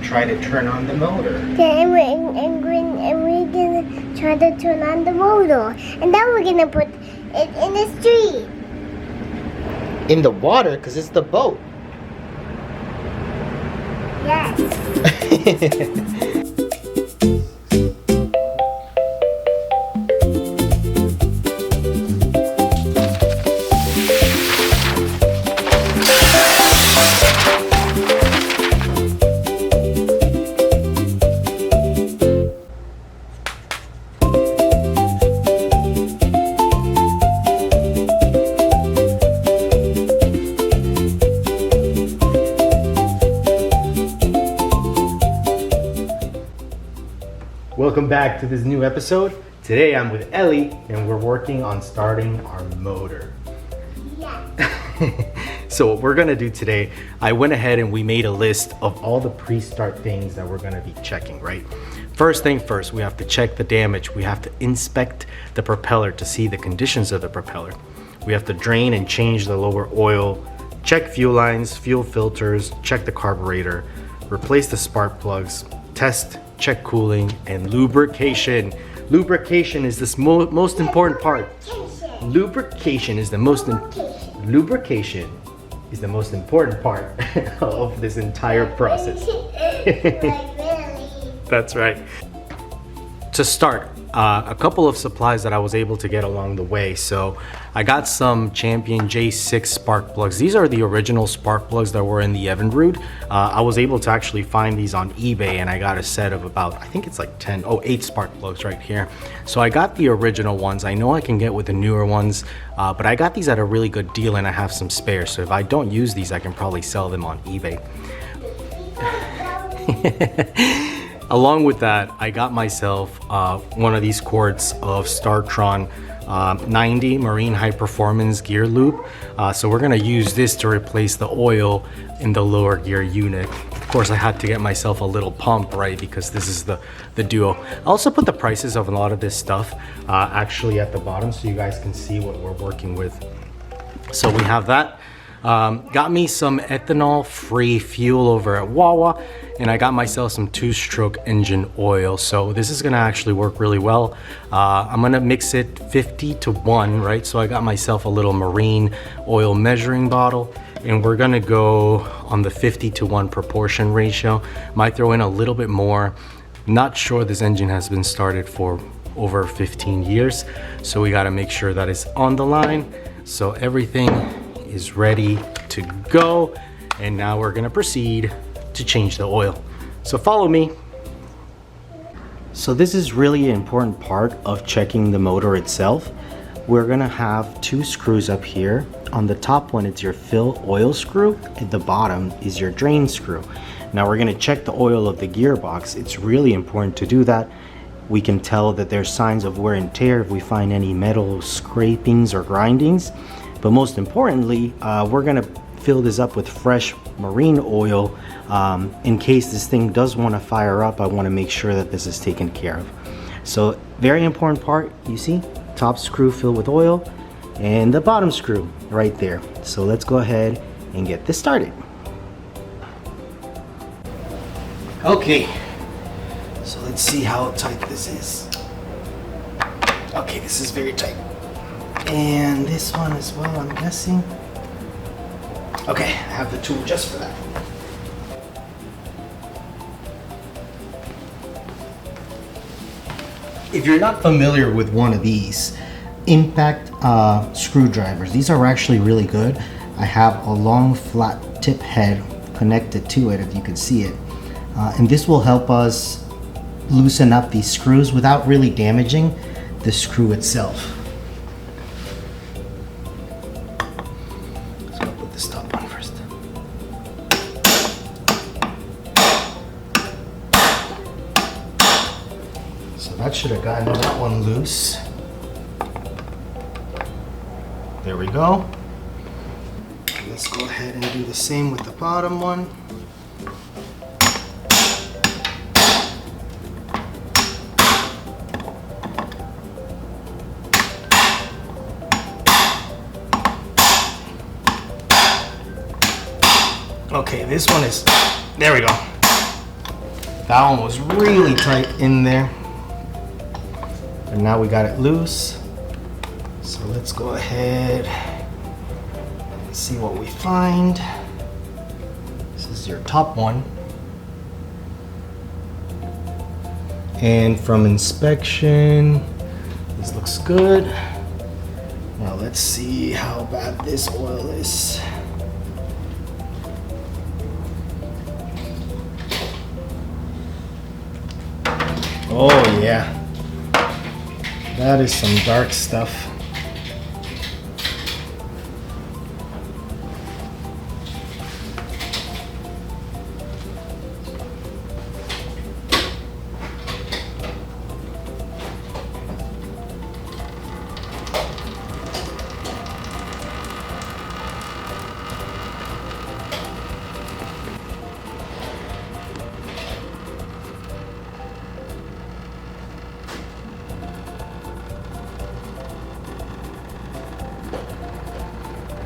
try to turn on the motor. Yeah, and we're gonna try to turn on the motor. And then we're gonna put it in the street. In the water, because it's the boat. Yes. Welcome back to this new episode. Today I'm with Ellie and we're working on starting our motor. Yeah. So what we're gonna do today, I went ahead and we made a list of all the pre-start things that we're gonna be checking, right? First thing first, we have to check the damage. We have to inspect the propeller to see the conditions of the propeller. We have to drain and change the lower oil, check fuel lines, fuel filters, check the carburetor, replace the spark plugs, test, check cooling, and lubrication. Lubrication is the most important part. Lubrication is the most important part of this entire process. That's right. To start, a couple of supplies that I was able to get along the way. So I got some Champion J6 spark plugs. These are the original spark plugs that were in the Evinrude. I was able to actually find these on eBay and I got a set of about, I think it's like 8 spark plugs right here. So I got the original ones. I know I can get with the newer ones, but I got these at a really good deal and I have some spares. So if I don't use these, I can probably sell them on eBay. Along with that, I got myself one of these quarts of Startron 90 Marine High Performance gear loop. So we're gonna use this to replace the oil in the lower gear unit. Of course, I had to get myself a little pump, right? Because this is the Duo. I also put the prices of a lot of this stuff actually at the bottom so you guys can see what we're working with. So we have that. Got me some ethanol-free fuel over at Wawa, and I got myself some 2-stroke engine oil. So this is gonna actually work really well. I'm gonna mix it 50-1, right? So I got myself a little marine oil measuring bottle, and we're gonna go on the 50-1 proportion ratio. Might throw in a little bit more. Not sure, this engine has been started for over 15 years. So we gotta make sure that it's on the line. So everything is ready to go, and now we're gonna proceed to change the oil. So follow me. So this is really an important part of checking the motor itself. We're gonna have 2 screws up here. On the top one, it's your fill oil screw. At the bottom is your drain screw. Now we're gonna check the oil of the gearbox. It's really important to do that. We can tell that there's signs of wear and tear if we find any metal scrapings or grindings. But most importantly, we're gonna fill this up with fresh marine oil. In case this thing does wanna fire up, I wanna make sure that this is taken care of. So very important part, you see, top screw filled with oil and the bottom screw right there. So let's go ahead and get this started. Okay, so let's see how tight this is. Okay, this is very tight. And this one as well, I'm guessing. Okay, I have the tool just for that. If you're not familiar with one of these impact screwdrivers, these are actually really good. I have a long flat tip head connected to it, if you can see it. And this will help us loosen up these screws without really damaging the screw itself. The top on first. So that should have gotten that one loose. There we go. Let's go ahead and do the same with the bottom one. Okay, this one is, there we go. That one was really tight in there. And now we got it loose. So let's go ahead and see what we find. This is your top one. And from inspection, this looks good. Now let's see how bad this oil is. Oh yeah, that is some dark stuff.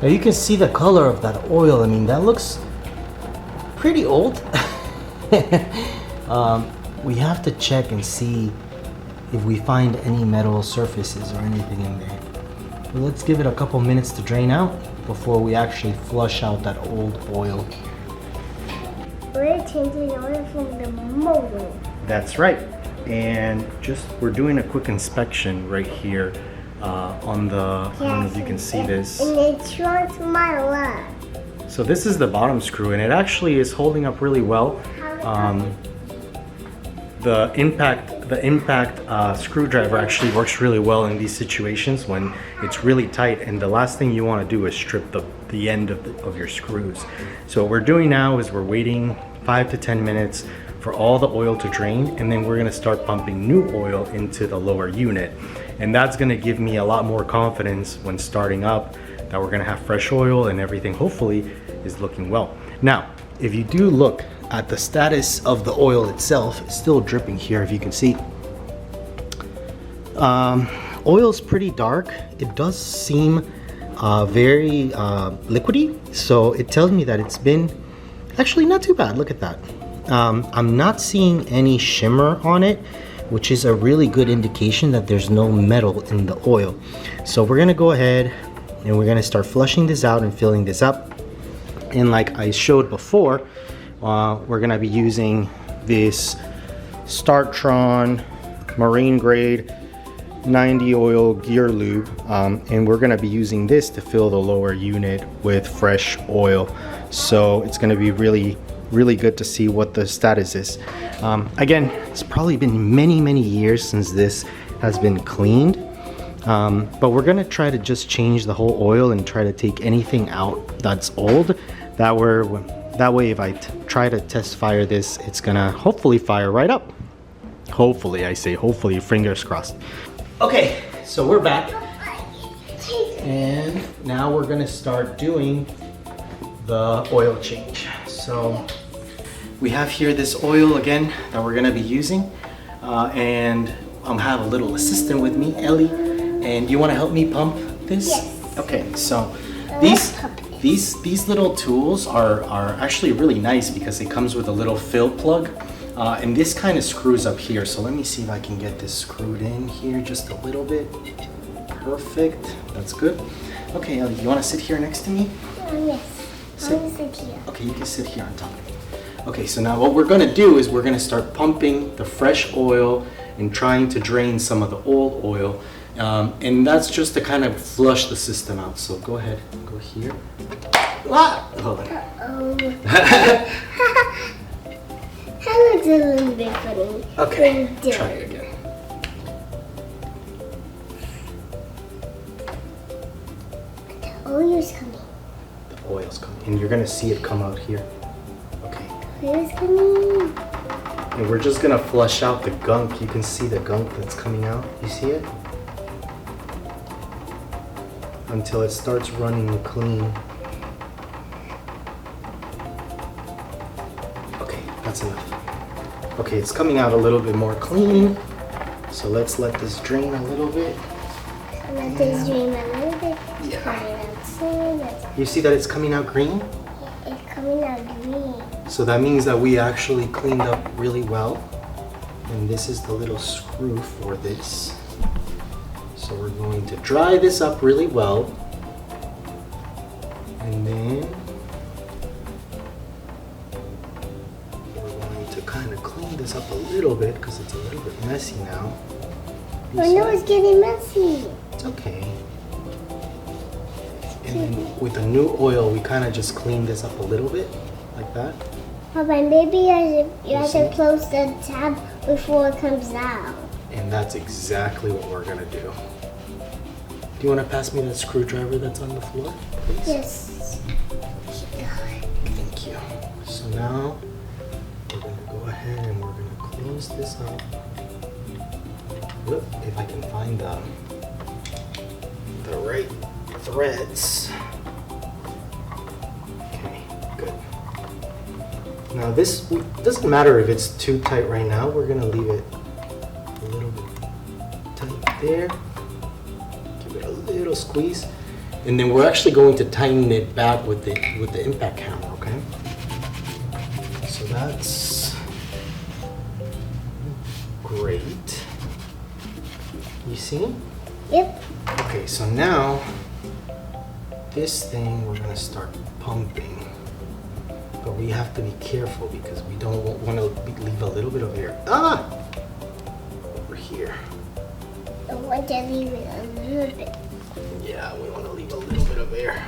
Now you can see the color of that oil. I mean, that looks pretty old. We have to check and see if we find any metal surfaces or anything in there. But let's give it a couple minutes to drain out before we actually flush out that old oil. We're changing oil from the motor. That's right. And we're doing a quick inspection right here on the, I don't know if you can see this. And it shrunk my lap. So this is the bottom screw, and it actually is holding up really well. The impact screwdriver actually works really well in these situations when it's really tight, and the last thing you want to do is strip the end of your screws. So what we're doing now is we're waiting 5 to 10 minutes for all the oil to drain, and then we're going to start pumping new oil into the lower unit. And that's going to give me a lot more confidence when starting up that we're going to have fresh oil and everything hopefully is looking well. Now, if you do look at the status of the oil itself, it's still dripping here, if you can see. Oil's pretty dark. It does seem very liquidy, so it tells me that it's been actually not too bad. Look at that. I'm not seeing any shimmer on it, which is a really good indication that there's no metal in the oil. So we're gonna go ahead and we're gonna start flushing this out and filling this up. And like I showed before, we're gonna be using this Startron marine grade 90 oil gear lube, and we're gonna be using this to fill the lower unit with fresh oil. So it's gonna be really good to see what the status is. Again, it's probably been many years since this has been cleaned, but we're gonna try to just change the whole oil and try to take anything out that's old. That way if I try to test fire this, it's gonna hopefully fire right up. Hopefully, I say hopefully, fingers crossed. Okay, so we're back, and now we're gonna start doing the oil change. So we have here this oil again that we're gonna be using, and I have a little assistant with me, Ellie, and you wanna help me pump this? Yes. Okay, so these little tools are actually really nice because it comes with a little fill plug, and this kind of screws up here. So let me see if I can get this screwed in here just a little bit. Perfect, that's good. Okay, Ellie, you wanna sit here next to me? Yes. I'm gonna sit here. Okay, you can sit here on top of me. Okay, so now what we're gonna do is we're gonna start pumping the fresh oil and trying to drain some of the old oil. And that's just to kind of flush the system out. So go ahead, go here. Ah! Hold on. That looks a little bit funny. Okay, try it again. The oil's coming. The oil's coming, and you're gonna see it come out here. Okay. Oil's coming. And we're just gonna flush out the gunk. You can see the gunk that's coming out. You see it? Until it starts running clean. Okay, that's enough. Okay, it's coming out a little bit more clean. So let's let this drain a little bit. So let this drain a little bit. Yeah. Coming out soon. You see that it's coming out green? It's coming out green. So that means that we actually cleaned up really well. And this is the little screw for this. So we're going to dry this up really well. And then we're going to kind of clean this up a little bit because it's a little bit messy now. I know it's getting messy. It's okay. And then with the new oil, we kind of just clean this up a little bit, like that. Papa, maybe you have to close the tab before it comes out. And that's exactly what we're gonna do. Do you want to pass me that screwdriver that's on the floor, please? Yes. Thank you. So now we're gonna go ahead and we're gonna close this up. Look, if I can find the right threads. Okay, good. Now this doesn't matter if it's too tight right now. We're gonna leave it a little bit tight there. Give it a little squeeze, and then we're actually going to tighten it back with the impact hammer. Okay. So that's great. You see? Yep. Okay, so now this thing we're gonna start pumping, but we have to be careful because we don't want to leave a little bit of air. Over here. I want to leave it a little bit. Yeah, we want to leave a little bit of air.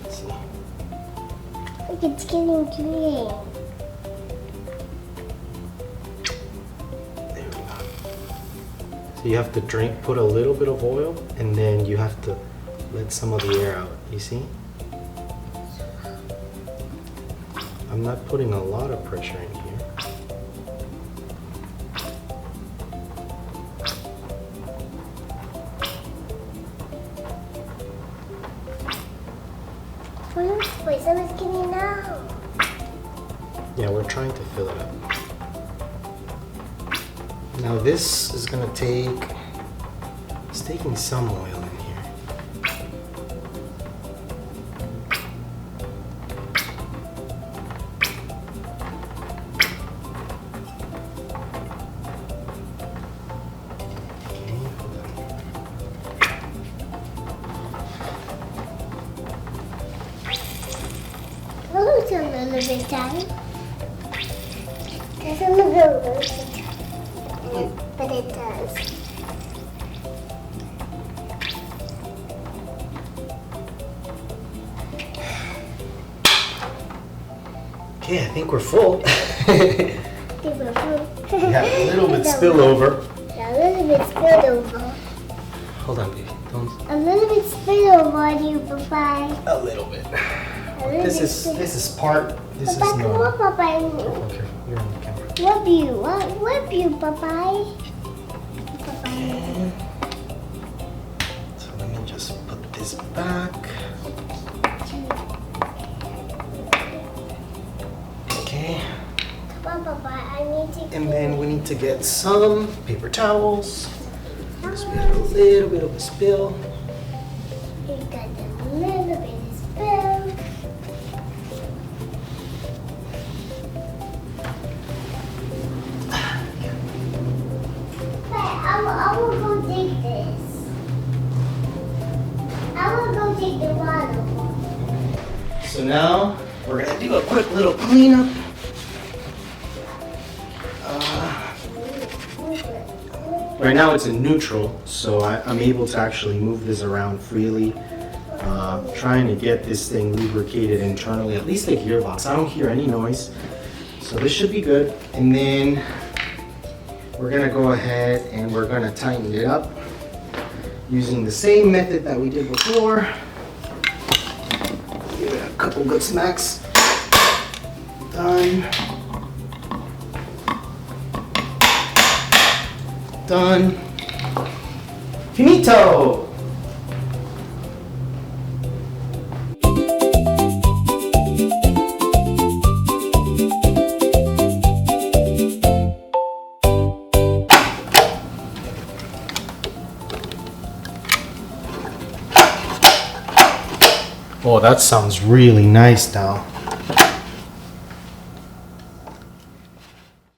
Let's see. Look, it's getting green. There we go. So you have to put a little bit of oil, and then you have to let some of the air out. You see? I'm not putting a lot of pressure in here. Wait, someone's getting out. Yeah, we're trying to fill it up. Now this is gonna it's taking some oil in here. Okay, hold on. Well, it's a little bit tight. It's a little bit tight. But it does. Okay, I think we're full. We have a little bit spillover. Yeah, a little bit spillover. Hold on, baby. Don't. A little bit spillover on you, Papa. A little bit. This is part. This is Papa, come no. on, Papa. Okay, you're on the camera. Whip you, Papa. Okay. So let me just put this back. Okay. Come on, Papa. I need to. And then we need to get some paper towels. Because we had a little bit of a spill. You got a little bit of spill. I will go take this. I will go take the bottle. So now we're gonna do a quick little cleanup. Right now it's in neutral, so I'm able to actually move this around freely. Trying to get this thing lubricated internally, at least the gearbox. I don't hear any noise, so this should be good. And then we're gonna go ahead and we're gonna tighten it up using the same method that we did before. Give it a couple good smacks. Done. Done. Finito! Oh, that sounds really nice now.